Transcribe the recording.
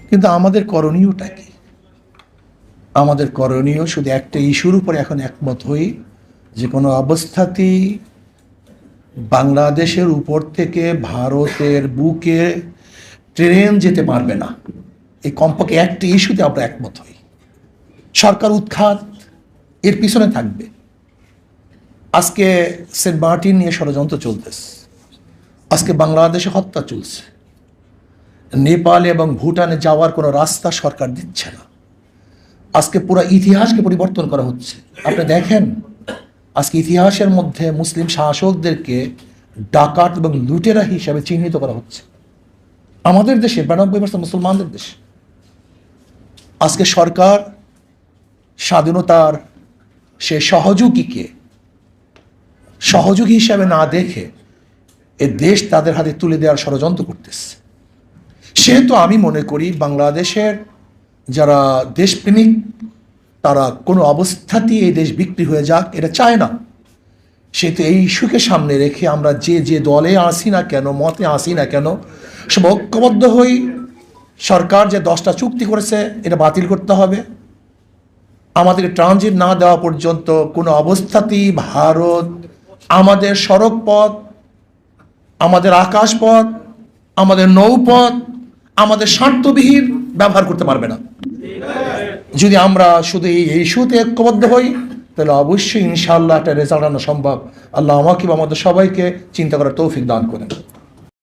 কিন্তু আমাদের করণীয়টা কি? আমাদের করণীয় শুধু একটা ইস্যুর উপরে এখন একমত হই, যে কোনো অবস্থাতেই বাংলাদেশের উপর থেকে ভারতের বুকে ট্রেন যেতে পারবে না। এই কমপক্ষে একটা ইস্যুতে আমরা একমত হই। সরকার উৎখাত এর পিছনে থাকবে। আজকে সেন্ট মার্টিন নিয়ে ষড়যন্ত্র চলতেছে, আজকে বাংলাদেশে হত্যা চলছে, নেপালে এবং ভুটানে যাওয়ার কোনো রাস্তা সরকার দিচ্ছে না। আজকে পুরো ইতিহাসকে পরিবর্তন করা হচ্ছে। আপনি দেখেন, আজকে ইতিহাসের মধ্যে মুসলিম শাসকদেরকে ডাকাত এবং লুটেরা হিসাবে চিহ্নিত করা হচ্ছে। আমাদের দেশে 92% মুসলমানদের দেশ। আজকে সরকার স্বাধীনতার সে সহযোগী হিসাবে না দেখে এ দেশ তাদের হাতে তুলে দেওয়ার ষড়যন্ত্র করতেছে। সেহেতু আমি মনে করি বাংলাদেশের যারা দেশপ্রেমিক তারা কোনো অবস্থাতেই এই দেশ বিক্রি হয়ে যাক এটা চায় না। সেহেতু এই ইস্যুকে সামনে রেখে আমরা যে দলে আসি না কেন, মতে আসি না কেন, সব ঐক্যবদ্ধ হই। সরকার যে 10টা চুক্তি করেছে এটা বাতিল করতে হবে। আমাদেরকে ট্রানজিট না দেওয়া পর্যন্ত কোনো অবস্থাতেই ভারত আমাদের সড়ক পথ, আমাদের আকাশপথ, আমাদের নৌপথ, আমাদের স্বার্থবিহীন ব্যবহার করতে পারবে না। যদি আমরা শুধু এই ইস্যুতে ঐক্যবদ্ধ হই তাহলে অবশ্যই ইনশাআল্লাহ একটা রেজাল্ট আনা সম্ভব। আল্লাহ আমাকে বা আমাদের সবাইকে চিন্তা করার তৌফিক দান করেন।